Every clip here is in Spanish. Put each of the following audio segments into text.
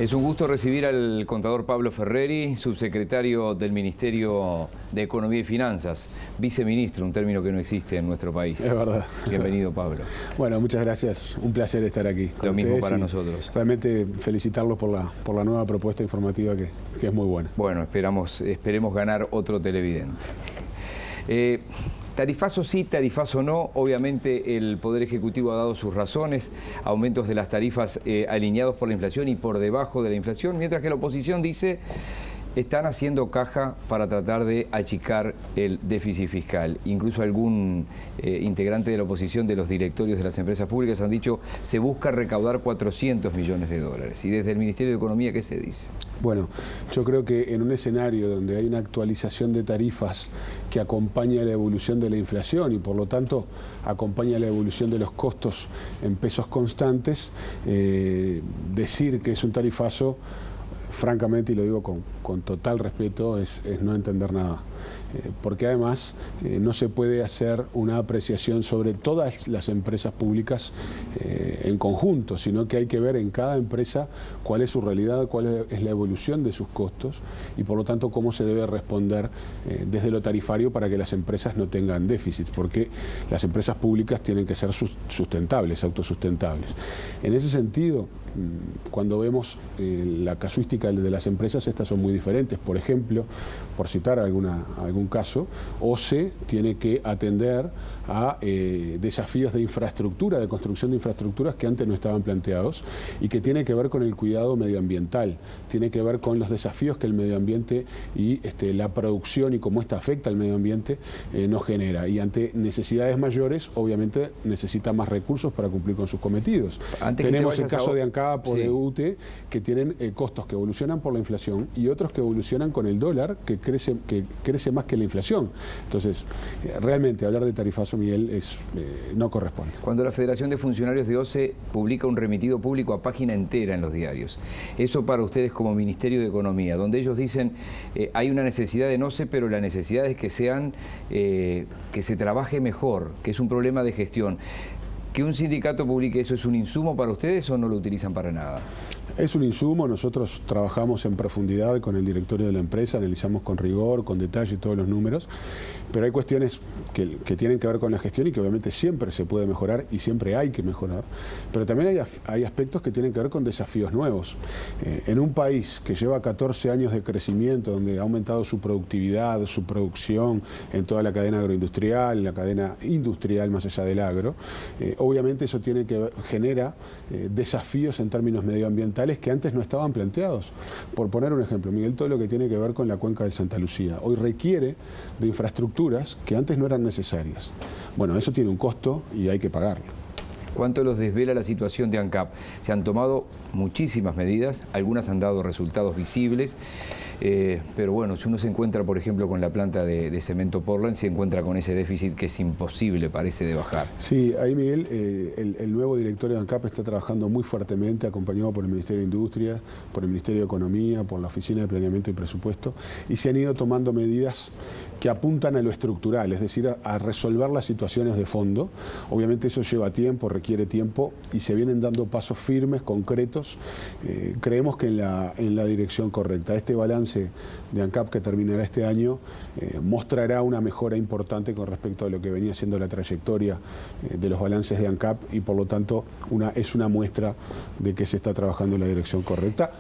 Es un gusto recibir al contador Pablo Ferreri, subsecretario del Ministerio de Economía y Finanzas, viceministro, un término que no existe en nuestro país. Es verdad. Bienvenido, Pablo. Bueno, muchas gracias. Un placer estar aquí con Lo mismo para y nosotros. Realmente felicitarlos por la nueva propuesta informativa que es muy buena. Bueno, esperemos ganar otro televidente. Tarifazo sí, tarifazo no. Obviamente el Poder Ejecutivo ha dado sus razones, aumentos de las tarifas alineados por la inflación y por debajo de la inflación, mientras que la oposición dice están haciendo caja para tratar de achicar el déficit fiscal. Incluso algún integrante de la oposición de los directorios de las empresas públicas han dicho se busca recaudar 400 millones de dólares. ¿Y desde el Ministerio de Economía qué se dice? Bueno, yo creo que en un escenario donde hay una actualización de tarifas que acompaña la evolución de la inflación y por lo tanto acompaña la evolución de los costos en pesos constantes, decir que es un tarifazo, francamente, y lo digo con total respeto, es no entender nada. Porque además no se puede hacer una apreciación sobre todas las empresas públicas en conjunto, sino que hay que ver en cada empresa cuál es su realidad, cuál es la evolución de sus costos y por lo tanto cómo se debe responder desde lo tarifario para que las empresas no tengan déficits, porque las empresas públicas tienen que ser sustentables, autosustentables. En ese sentido, cuando vemos la casuística de las empresas, estas son muy diferentes. Por ejemplo, por citar algún caso, OCE tiene que atender a desafíos de infraestructura, de construcción de infraestructuras que antes no estaban planteados y que tiene que ver con el cuidado medioambiental, tiene que ver con los desafíos que el medio ambiente y la producción y cómo esta afecta al medio ambiente nos genera. Y ante necesidades mayores, obviamente necesita más recursos para cumplir con sus cometidos. Tenemos el caso de ANCAP o de UTE, que tienen costos que evolucionan por la inflación y otros que evolucionan con el dólar, que crece más que la inflación. Entonces, realmente hablar de tarifazo, Miguel, no corresponde. Cuando la Federación de Funcionarios de OCE publica un remitido público a página entera en los diarios, eso para ustedes como Ministerio de Economía, donde ellos dicen hay una necesidad en OCE, pero la necesidad es que se trabaje mejor, que es un problema de gestión. ¿Que un sindicato publique eso es un insumo para ustedes o no lo utilizan para nada? Es un insumo, nosotros trabajamos en profundidad con el directorio de la empresa, analizamos con rigor, con detalle todos los números, pero hay cuestiones que tienen que ver con la gestión y que obviamente siempre se puede mejorar y siempre hay que mejorar, pero también hay aspectos que tienen que ver con desafíos nuevos. En un país que lleva 14 años de crecimiento, donde ha aumentado su productividad, su producción en toda la cadena agroindustrial, la cadena industrial más allá del agro, obviamente eso genera desafíos en términos medioambientales que antes no estaban planteados. Por poner un ejemplo, Miguel, todo lo que tiene que ver con la cuenca de Santa Lucía hoy requiere de infraestructuras que antes no eran necesarias. Bueno, eso tiene un costo y hay que pagarlo. ¿Cuánto los desvela la situación de ANCAP? Se han tomado muchísimas medidas, algunas han dado resultados visibles, pero bueno, si uno se encuentra, por ejemplo, con la planta de cemento Portland, se encuentra con ese déficit que es imposible, parece, de bajar. Sí, ahí, Miguel, el nuevo directorio de ANCAP está trabajando muy fuertemente, acompañado por el Ministerio de Industria, por el Ministerio de Economía, por la Oficina de Planeamiento y Presupuesto, y se han ido tomando medidas que apuntan a lo estructural, es decir, a resolver las situaciones de fondo. Obviamente eso lleva tiempo, requiere tiempo y se vienen dando pasos firmes, concretos. Creemos que en la dirección correcta. Este balance de ANCAP que terminará este año mostrará una mejora importante con respecto a lo que venía siendo la trayectoria de los balances de ANCAP y por lo tanto es una muestra de que se está trabajando en la dirección correcta,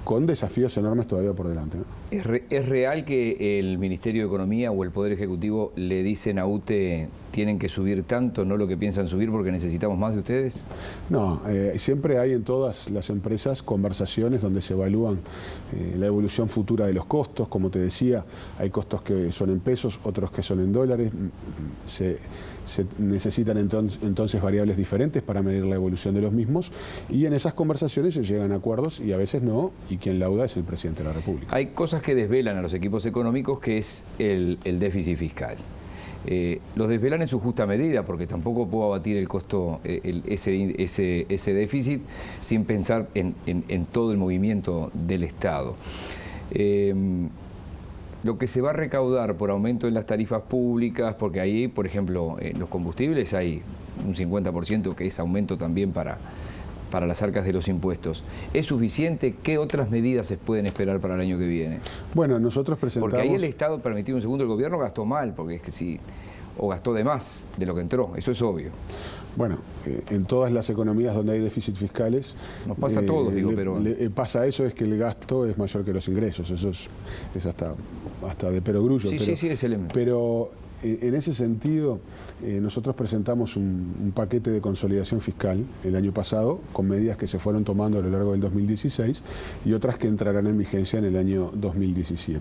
con desafíos enormes todavía por delante, ¿no? ¿Es real que el Ministerio de Economía o el Poder Ejecutivo le dicen a UTE tienen que subir tanto, no lo que piensan subir porque necesitamos más de ustedes? No, siempre hay en todas las empresas conversaciones donde se evalúan la evolución futura de los costos. Como te decía, hay costos que son en pesos, otros que son en dólares. Se necesitan entonces variables diferentes para medir la evolución de los mismos y en esas conversaciones se llegan a acuerdos y a veces no, y quien lauda es el presidente de la República. Hay cosas que desvelan a los equipos económicos, que es el déficit fiscal. Los desvelan en su justa medida, porque tampoco puedo abatir el costo, ese déficit, sin pensar en todo el movimiento del Estado. Lo que se va a recaudar por aumento en las tarifas públicas, porque ahí, por ejemplo, en los combustibles hay un 50% que es aumento también para para las arcas de los impuestos. ¿Es suficiente? ¿Qué otras medidas se pueden esperar para el año que viene? Bueno, nosotros presentamos... Porque ahí el Estado, permitido un segundo, el gobierno gastó mal, porque es que sí, o gastó de más de lo que entró, eso es obvio. Bueno, en todas las economías donde hay déficit fiscales... Nos pasa a todos, digo, pero... pasa eso, es que el gasto es mayor que los ingresos, eso es hasta de perogrullo. Sí, pero, sí, es el... Pero en ese sentido, nosotros presentamos un paquete de consolidación fiscal el año pasado, con medidas que se fueron tomando a lo largo del 2016 y otras que entrarán en vigencia en el año 2017.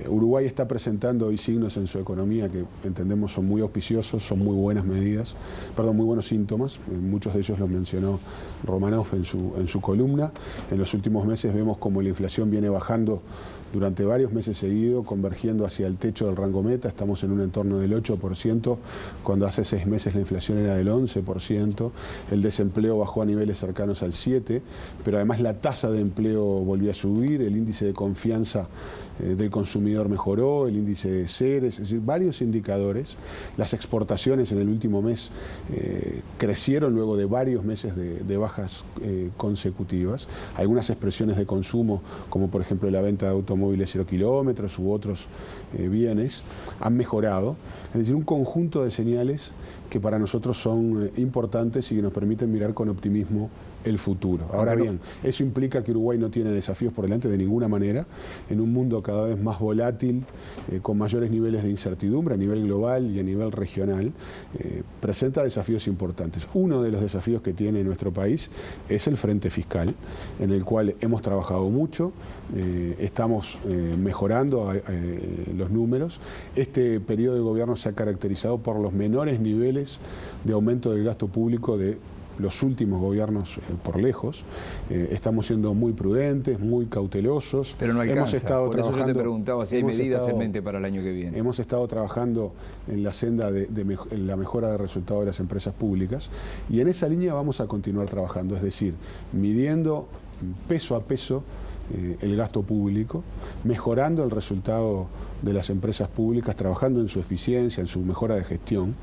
Uruguay está presentando hoy signos en su economía que entendemos son muy auspiciosos, son muy buenas medidas, perdón, muy buenos síntomas, muchos de ellos los mencionó Romanov en su columna. En los últimos meses vemos como la inflación viene bajando durante varios meses seguidos, convergiendo hacia el techo del rango meta. Estamos en un entorno del 8%, cuando hace 6 meses la inflación era del 11%. El desempleo bajó a niveles cercanos al 7%, pero además la tasa de empleo volvió a subir, el índice de confianza del consumidor mejoró, el índice de CERES, es decir, varios indicadores. Las exportaciones en el último mes crecieron luego de varios meses de bajas consecutivas. Algunas expresiones de consumo, como por ejemplo la venta de automóviles 0 kilómetros u otros bienes, han mejorado. Es decir, un conjunto de señales que para nosotros son importantes y que nos permiten mirar con optimismo el futuro. Ahora bien, eso implica que Uruguay no tiene desafíos por delante de ninguna manera, en un mundo cada vez más volátil, con mayores niveles de incertidumbre a nivel global y a nivel regional, presenta desafíos importantes. Uno de los desafíos que tiene nuestro país es el frente fiscal, en el cual hemos trabajado mucho, estamos mejorando los números. Este periodo de gobierno se ha caracterizado por los menores niveles de aumento del gasto público de los últimos gobiernos por lejos. Estamos siendo muy prudentes, muy cautelosos. Pero no alcanza. Hemos estado por trabajando, eso yo te preguntaba si hay medidas en mente para el año que viene. Hemos estado trabajando en la senda de la mejora de resultados de las empresas públicas y en esa línea vamos a continuar trabajando, es decir, midiendo peso a peso el gasto público, mejorando el resultado de las empresas públicas, trabajando en su eficiencia, en su mejora de gestión,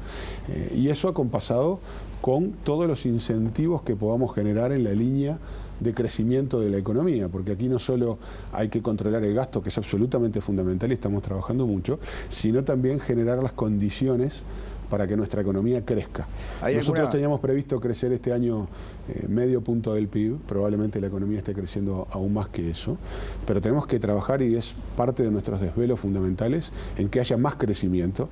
y eso acompasado con todos los incentivos que podamos generar en la línea de crecimiento de la economía, porque aquí no solo hay que controlar el gasto, que es absolutamente fundamental y estamos trabajando mucho, sino también generar las condiciones para que nuestra economía crezca. Nosotros teníamos previsto crecer este año medio punto del PIB, probablemente la economía esté creciendo aún más que eso, pero tenemos que trabajar, y es parte de nuestros desvelos fundamentales, en que haya más crecimiento,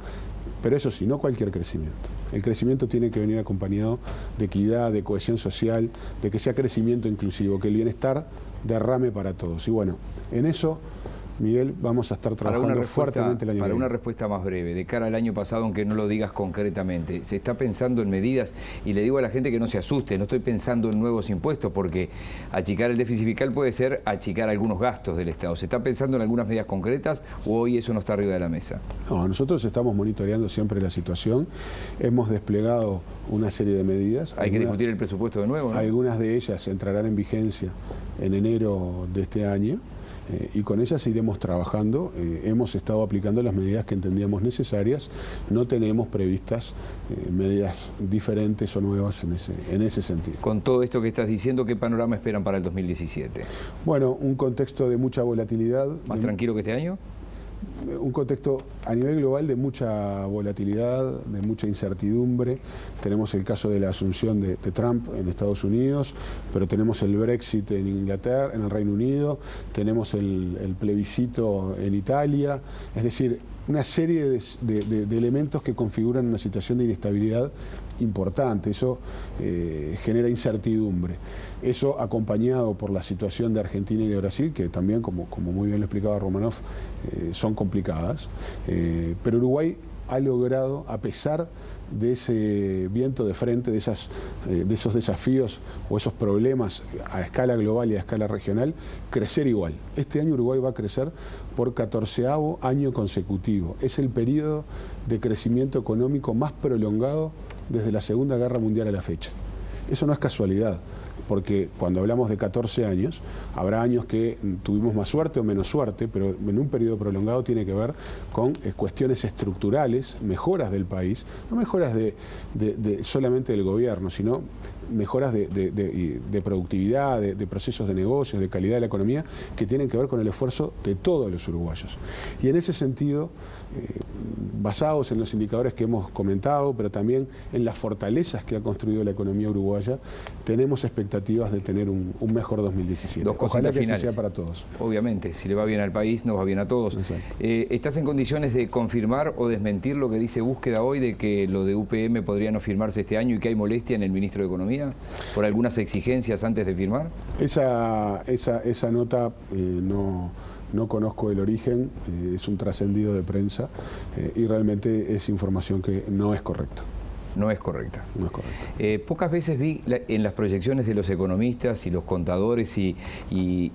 pero eso sí, no cualquier crecimiento. El crecimiento tiene que venir acompañado de equidad, de cohesión social, de que sea crecimiento inclusivo, que el bienestar derrame para todos. Y bueno, en eso, Miguel, vamos a estar trabajando fuertemente el año que viene. Para una respuesta más breve, de cara al año pasado, aunque no lo digas concretamente, ¿se está pensando en medidas? Y le digo a la gente que no se asuste, no estoy pensando en nuevos impuestos, porque achicar el déficit fiscal puede ser achicar algunos gastos del Estado. ¿Se está pensando en algunas medidas concretas o hoy eso no está arriba de la mesa? No, nosotros estamos monitoreando siempre la situación. Hemos desplegado una serie de medidas. Hay que discutir el presupuesto de nuevo, ¿no? Algunas de ellas entrarán en vigencia en enero de este año. Y con ellas iremos trabajando. Hemos estado aplicando las medidas que entendíamos necesarias. No tenemos previstas medidas diferentes o nuevas en ese sentido. Con todo esto que estás diciendo, ¿qué panorama esperan para el 2017? Bueno, un contexto de mucha volatilidad. ¿Más tranquilo que este año? Un contexto a nivel global de mucha volatilidad, de mucha incertidumbre. Tenemos el caso de la asunción de Trump en Estados Unidos, pero tenemos el Brexit en Inglaterra, en el Reino Unido, tenemos el plebiscito en Italia, es decir, una serie de elementos que configuran una situación de inestabilidad importante. Eso genera incertidumbre. Eso acompañado por la situación de Argentina y de Brasil, que también, como muy bien lo explicaba Romanov, son complicadas. Pero Uruguay ha logrado, a pesar de ese viento de frente, de esos desafíos o esos problemas a escala global y a escala regional, crecer igual. Este año Uruguay va a crecer por 14º año consecutivo. Es el periodo de crecimiento económico más prolongado desde la Segunda Guerra Mundial a la fecha. Eso no es casualidad, porque cuando hablamos de 14 años, habrá años que tuvimos más suerte o menos suerte, pero en un periodo prolongado tiene que ver con cuestiones estructurales, mejoras del país, no mejoras solamente del gobierno, sino mejoras de productividad, de procesos de negocios, de calidad de la economía, que tienen que ver con el esfuerzo de todos los uruguayos. Y en ese sentido, basados en los indicadores que hemos comentado, pero también en las fortalezas que ha construido la economía uruguaya, tenemos expectativas de tener un mejor 2017. Dos cositas Ojalá que finales. así sea para todos. Obviamente, si le va bien al país, nos va bien a todos. ¿Estás en condiciones de confirmar o desmentir lo que dice Búsqueda hoy de que lo de UPM podría no firmarse este año y que hay molestia en el ministro de Economía por algunas exigencias antes de firmar? Esa nota no conozco el origen, es un trascendido de prensa y realmente es información que no es correcta. No es correcta. No es correcta. Pocas veces vi en las proyecciones de los economistas y los contadores y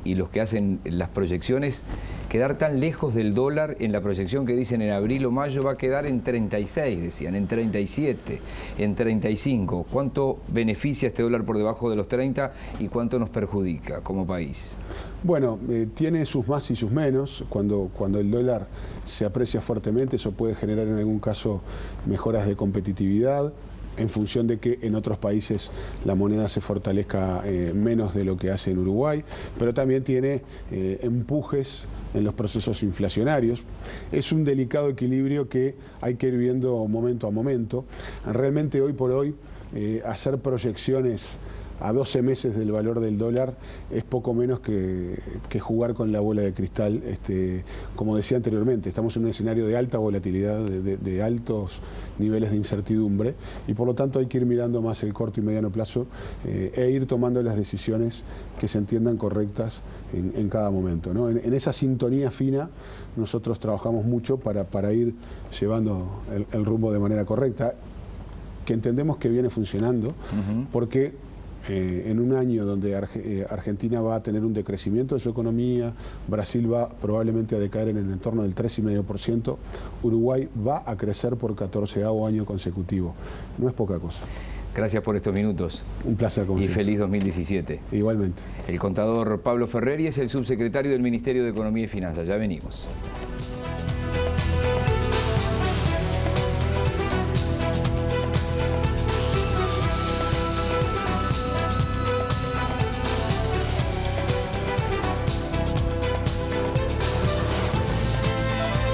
los que hacen las proyecciones quedar tan lejos del dólar. En la proyección que dicen en abril o mayo va a quedar en 36, decían, en 37, en 35. ¿Cuánto beneficia este dólar por debajo de los 30 y cuánto nos perjudica como país? Bueno, tiene sus más y sus menos. Cuando el dólar se aprecia fuertemente, eso puede generar en algún caso mejoras de competitividad, en función de que en otros países la moneda se fortalezca menos de lo que hace en Uruguay, pero también tiene empujes en los procesos inflacionarios. Es un delicado equilibrio que hay que ir viendo momento a momento. Realmente hoy por hoy hacer proyecciones a 12 meses del valor del dólar es poco menos que jugar con la bola de cristal. Como decía anteriormente, estamos en un escenario de alta volatilidad, de altos niveles de incertidumbre, y por lo tanto hay que ir mirando más el corto y mediano plazo e ir tomando las decisiones que se entiendan correctas en cada momento, ¿no? En esa sintonía fina nosotros trabajamos mucho para ir llevando el rumbo de manera correcta, que entendemos que viene funcionando, porque en un año donde Argentina va a tener un decrecimiento de su economía, Brasil va probablemente a decaer en el entorno del 3,5%, Uruguay va a crecer por 14º año consecutivo. No es poca cosa. Gracias por estos minutos. Un placer, como siempre. Y feliz 2017. Igualmente. El contador Pablo Ferreri es el subsecretario del Ministerio de Economía y Finanzas. Ya venimos.